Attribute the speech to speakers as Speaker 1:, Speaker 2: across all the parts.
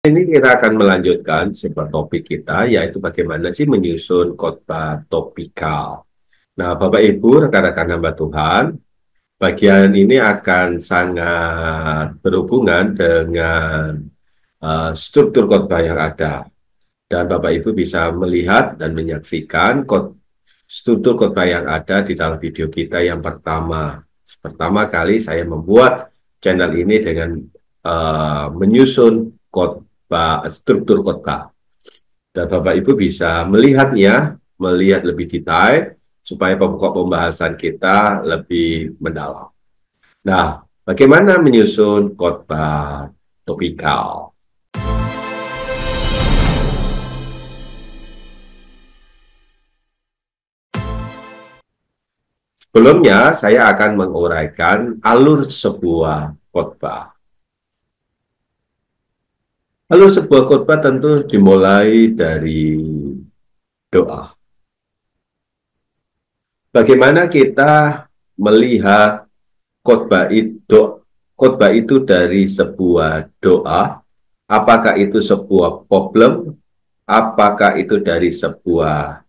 Speaker 1: Ini kita akan melanjutkan sebuah topik kita, yaitu bagaimana sih menyusun khotbah topikal. Nah, Bapak Ibu, rekan-rekan hamba Tuhan, bagian ini akan sangat berhubungan dengan struktur khotbah yang ada. Dan Bapak Ibu bisa melihat dan menyaksikan struktur khotbah yang ada di dalam video kita yang pertama. Pertama kali saya membuat channel ini dengan menyusun khotbah, struktur khotbah. Dan Bapak Ibu bisa melihatnya, melihat lebih detail, supaya pokok pembahasan kita lebih mendalam. Nah, bagaimana menyusun khotbah topikal? Sebelumnya, saya akan menguraikan alur sebuah khotbah. Alur sebuah khotbah tentu dimulai dari doa. Bagaimana kita melihat khotbah itu dari sebuah doa? Apakah itu sebuah problem? Apakah itu dari sebuah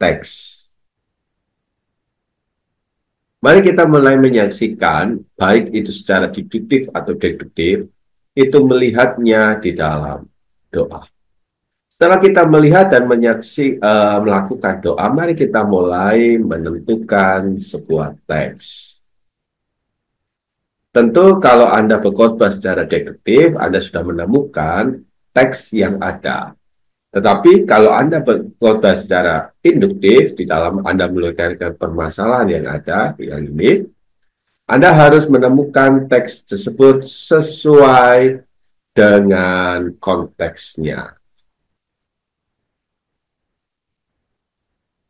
Speaker 1: teks? Mari kita mulai menyaksikan, baik itu secara deduktif atau deduktif, itu melihatnya di dalam doa. Setelah kita melihat dan melakukan doa, mari kita mulai menentukan sebuah teks. Tentu kalau Anda berkhotbah secara deduktif, Anda sudah menemukan teks yang ada. Tetapi kalau Anda berkhotbah secara induktif, di dalam Anda melihat permasalahan yang ada, yang ini, Anda harus menemukan teks tersebut sesuai dengan konteksnya.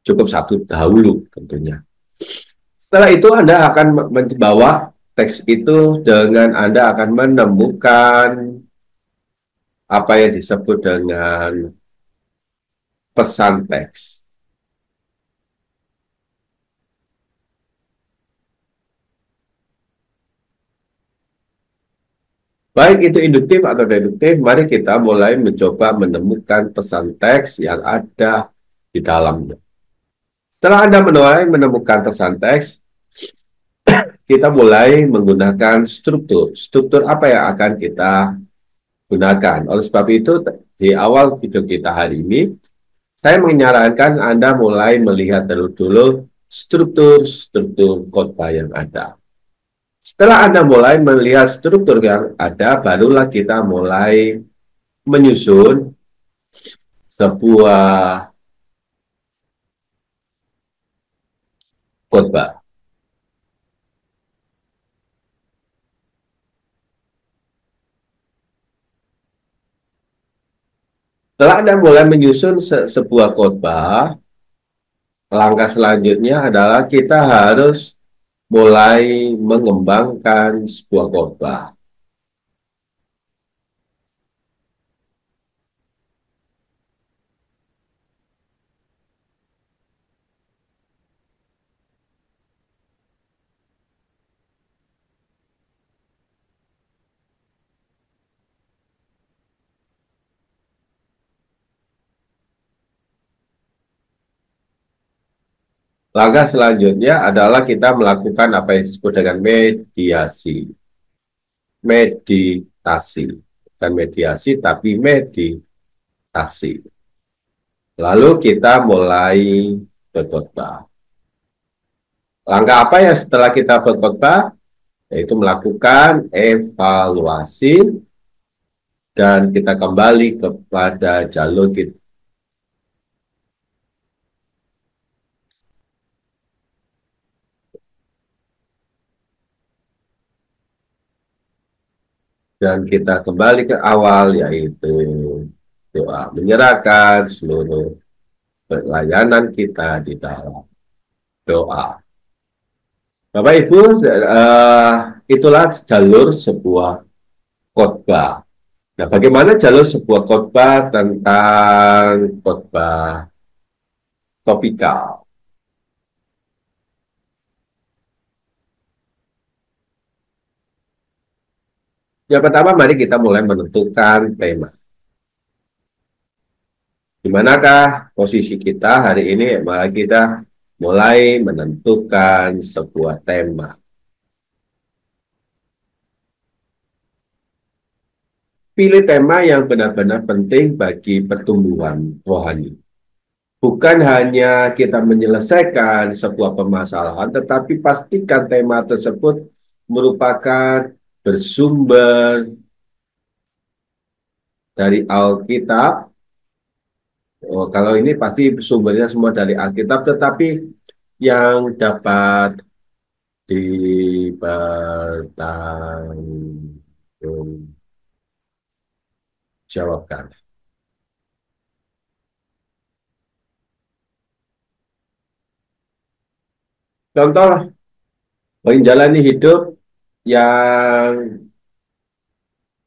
Speaker 1: Cukup satu dahulu tentunya. Setelah itu Anda akan membawa teks itu dengan Anda akan menemukan apa yang disebut dengan pesan teks. Baik itu induktif atau deduktif, mari kita mulai mencoba menemukan pesan teks yang ada di dalamnya. Setelah Anda mulai menemukan pesan teks, kita mulai menggunakan struktur. Struktur apa yang akan kita gunakan? Oleh sebab itu, di awal video kita hari ini, saya menyarankan Anda mulai melihat dulu struktur-struktur khotbah yang ada. Setelah Anda mulai melihat struktur yang ada, barulah kita mulai menyusun sebuah khotbah. Setelah Anda mulai menyusun sebuah khotbah, langkah selanjutnya adalah kita harus mulai mengembangkan sebuah khotbah. Langkah selanjutnya adalah kita melakukan apa yang disebut dengan mediasi. Meditasi. Bukan mediasi, tapi meditasi. Lalu kita mulai berkhotbah. Langkah apa ya setelah kita berkhotbah? Yaitu melakukan evaluasi dan kita kembali kepada jalur kita. Dan kita kembali ke awal, yaitu doa. Menyerahkan seluruh pelayanan kita di dalam doa. Bapak Ibu, itulah jalur sebuah khotbah. Nah, bagaimana jalur sebuah khotbah tentang khotbah topikal? Yang pertama, mari kita mulai menentukan tema. Di manakah posisi kita hari ini? Malah kita mulai menentukan sebuah tema. Pilih tema yang benar-benar penting bagi pertumbuhan rohani. Bukan hanya kita menyelesaikan sebuah permasalahan, tetapi pastikan tema tersebut merupakan bersumber dari Alkitab. Oh, kalau ini pasti sumbernya semua dari Alkitab, tetapi yang dapat dipertanggungjawabkan. Contoh, menjalani hidup yang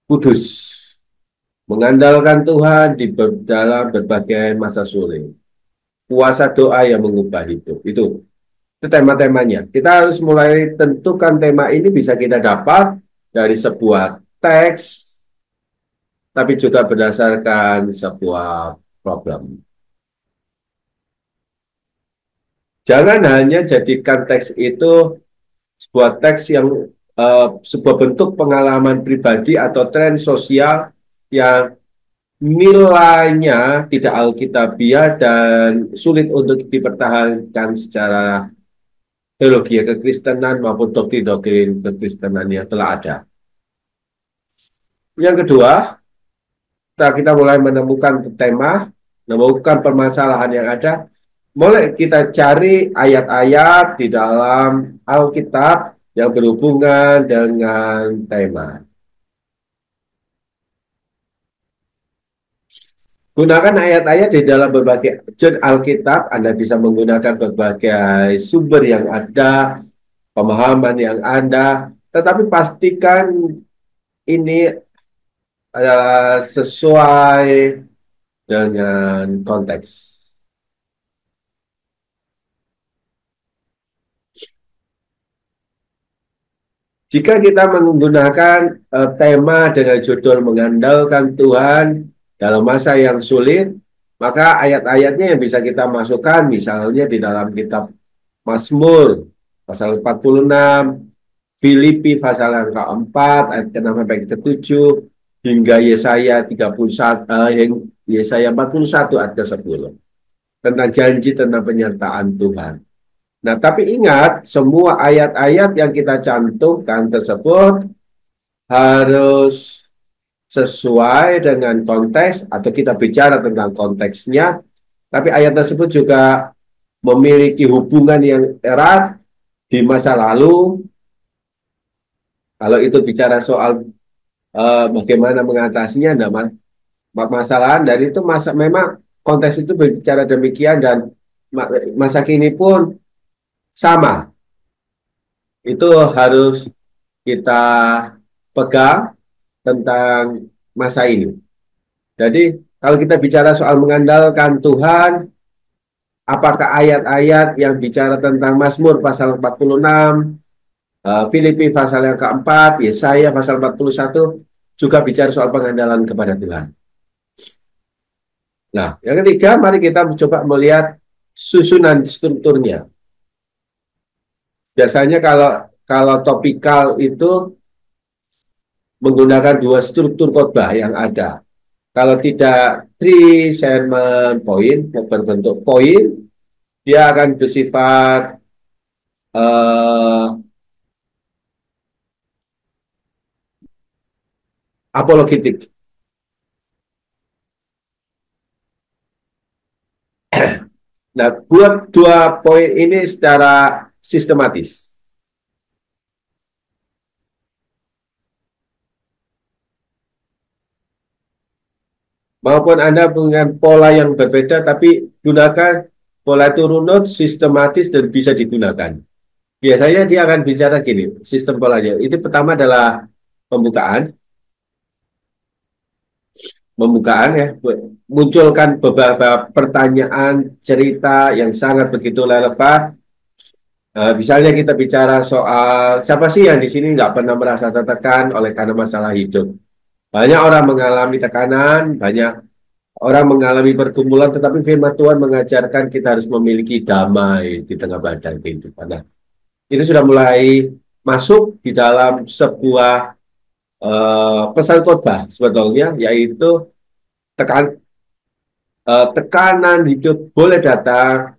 Speaker 1: kudus, mengandalkan Tuhan di dalam berbagai masa sulit, puasa doa yang mengubah hidup. Itu tema-temanya. Kita harus mulai tentukan tema ini bisa kita dapat dari sebuah teks, tapi juga berdasarkan sebuah problem. Jangan hanya jadikan teks itu sebuah teks yang sebuah bentuk pengalaman pribadi atau tren sosial yang nilainya tidak alkitabiah dan sulit untuk dipertahankan secara teologi kekristenan maupun doktrin-doktrin kekristenan yang telah ada. Yang kedua, kita mulai menemukan tema, menemukan permasalahan yang ada, mulai kita cari ayat-ayat di dalam Alkitab yang berhubungan dengan tema. Gunakan ayat-ayat di dalam berbagai Alkitab. Anda bisa menggunakan berbagai sumber yang ada, pemahaman yang ada, tetapi pastikan ini adalah sesuai dengan konteks. Jika kita menggunakan tema dengan judul mengandalkan Tuhan dalam masa yang sulit, maka ayat-ayatnya yang bisa kita masukkan misalnya di dalam kitab Mazmur pasal 46, Filipi pasal yang keempat ayat ke-6 sampai ke-7, hingga Yesaya 31 Yesaya 41 ayat ke-10 tentang janji tentang penyertaan Tuhan. Nah, tapi ingat, semua ayat-ayat yang kita cantumkan tersebut harus sesuai dengan konteks, atau kita bicara tentang konteksnya, tapi ayat tersebut juga memiliki hubungan yang erat di masa lalu. Kalau itu bicara soal bagaimana mengatasinya, nah, masalahan, dan itu memang konteks itu berbicara demikian, dan masa kini pun sama. Itu harus kita pegang tentang masa ini. Jadi, kalau kita bicara soal mengandalkan Tuhan, apakah ayat-ayat yang bicara tentang Mazmur pasal 46, Filipi pasal yang keempat, Yesaya pasal 41, juga bicara soal pengandalan kepada Tuhan. Nah, yang ketiga, mari kita coba melihat susunan strukturnya. Biasanya kalau topikal itu menggunakan dua struktur khotbah yang ada. Kalau tidak three sermon point berbentuk poin, dia akan bersifat uh, apologetik. Nah, buat dua poin ini secara sistematis. Maupun Anda dengan pola yang berbeda, tapi gunakan pola itu runut, sistematis, dan bisa digunakan. Biasanya dia akan bicara gini, sistem polanya. Itu pertama adalah pembukaan, ya, munculkan beberapa pertanyaan, cerita yang sangat begitu relevan. Misalnya kita bicara soal siapa sih yang di sini nggak pernah merasa tertekan oleh karena masalah hidup. Banyak orang mengalami tekanan, banyak orang mengalami pergumulan, tetapi firman Tuhan mengajarkan kita harus memiliki damai di tengah badai kehidupan. Nah, itu sudah mulai masuk di dalam sebuah pesan khotbah sebetulnya, yaitu tekan, tekanan hidup boleh datang,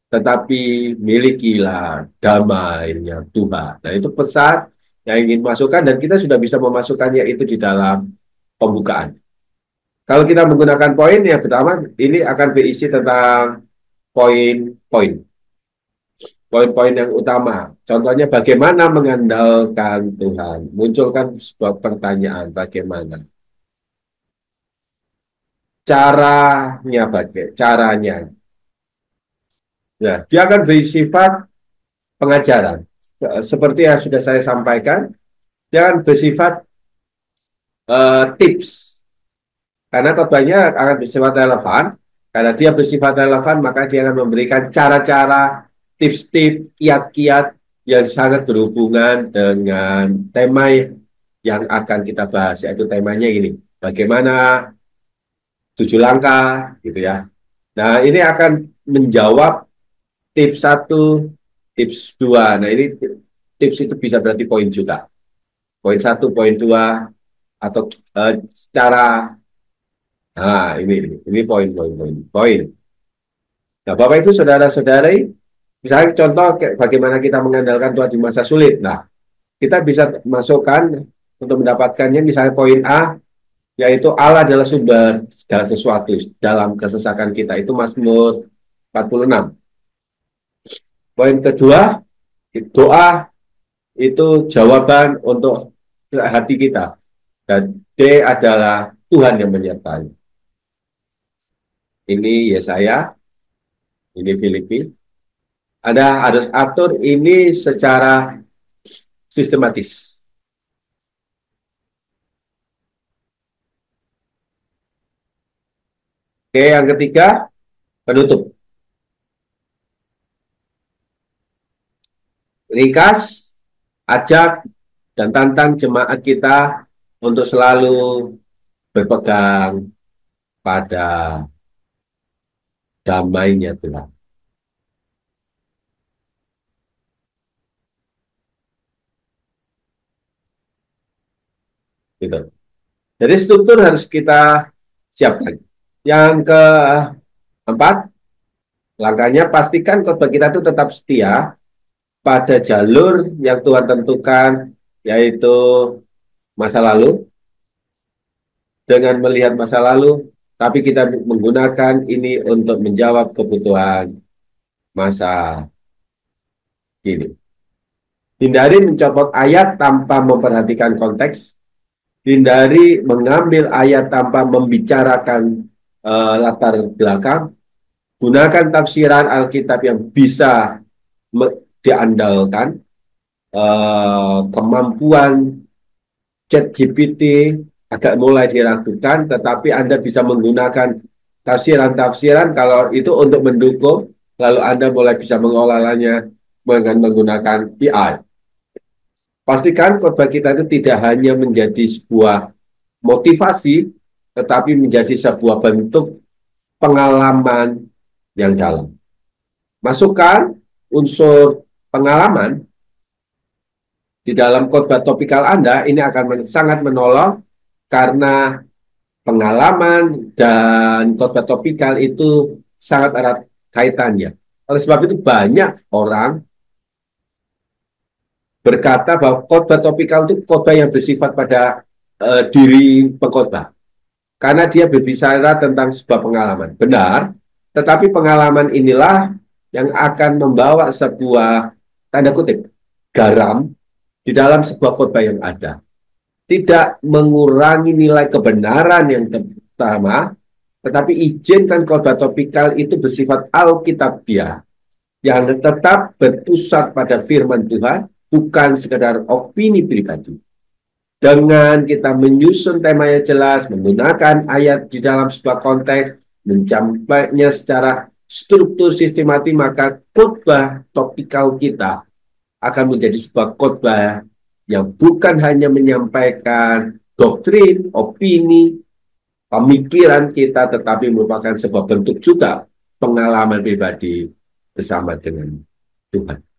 Speaker 1: tetapi milikilah damainya Tuhan. Nah, itu pesan yang ingin masukkan dan kita sudah bisa memasukkannya itu di dalam pembukaan. Kalau kita menggunakan poin, yang pertama ini akan berisi tentang poin-poin, poin-poin yang utama. Contohnya bagaimana mengandalkan Tuhan. Munculkan sebuah pertanyaan, bagaimana? Caranya. Nah, dia akan bersifat pengajaran. Seperti yang sudah saya sampaikan, dia akan bersifat tips. Karena khotbahnya akan bersifat relevan. Karena dia bersifat relevan, maka dia akan memberikan cara-cara, tips-tips, kiat-kiat yang sangat berhubungan dengan tema yang akan kita bahas. Yaitu temanya ini, bagaimana 7 langkah, gitu ya. Nah, ini akan menjawab tips 1, tips 2. Nah, ini tips itu bisa berarti poin juga. Poin 1, poin 2, atau cara. Nah, ini poin. Nah, Bapak Ibu, saudara-saudari, misalnya contoh bagaimana kita mengandalkan Tuhan di masa sulit. Nah, kita bisa masukkan untuk mendapatkannya, misalnya poin A, yaitu Allah adalah sumber segala sesuatu dalam kesesakan kita. Itu Mazmur 46. Poin kedua, doa itu jawaban untuk hati kita. Dan D adalah Tuhan yang menyertai. Ini Yesaya, ini Filipi. Anda harus atur ini secara sistematis. Oke, yang ketiga, penutup. Ringkas, ajak, dan tantang jemaat kita untuk selalu berpegang pada damainya Tuhan. Gitu. Jadi struktur harus kita siapkan. Yang keempat, langkahnya pastikan khotbah kita itu tetap setia pada jalur yang Tuhan tentukan, yaitu masa lalu, dengan melihat masa lalu, tapi kita menggunakan ini untuk menjawab kebutuhan masa kini. Hindari mencopot ayat tanpa memperhatikan konteks. Hindari mengambil ayat tanpa membicarakan latar belakang. Gunakan tafsiran Alkitab yang bisa diandalkan. Kemampuan ChatGPT agak mulai diragukan, tetapi Anda bisa menggunakan tafsiran-tafsiran kalau itu untuk mendukung, lalu Anda mulai bisa mengolahnya dengan menggunakan AI. Pastikan khotbah kita itu tidak hanya menjadi sebuah motivasi, tetapi menjadi sebuah bentuk pengalaman yang dalam. Masukkan unsur pengalaman di dalam khotbah topikal Anda, ini akan sangat menolong karena pengalaman dan khotbah topikal itu sangat erat kaitannya. Oleh sebab itu banyak orang berkata bahwa khotbah topikal itu khotbah yang bersifat pada diri pengkhotbah. Karena dia berbicara tentang sebuah pengalaman. Benar, tetapi pengalaman inilah yang akan membawa sebuah, tanda kutip, garam di dalam sebuah khotbah yang ada. Tidak mengurangi nilai kebenaran yang pertama, tetapi izinkan khotbah topikal itu bersifat alkitabiah, yang tetap berpusat pada firman Tuhan, bukan sekedar opini pribadi. Dengan kita menyusun tema yang jelas, menggunakan ayat di dalam sebuah konteks, mencampainya secara struktur sistematis, maka khotbah topikal kita akan menjadi sebuah khotbah yang bukan hanya menyampaikan doktrin, opini, pemikiran kita, tetapi merupakan sebuah bentuk juga pengalaman pribadi bersama dengan Tuhan.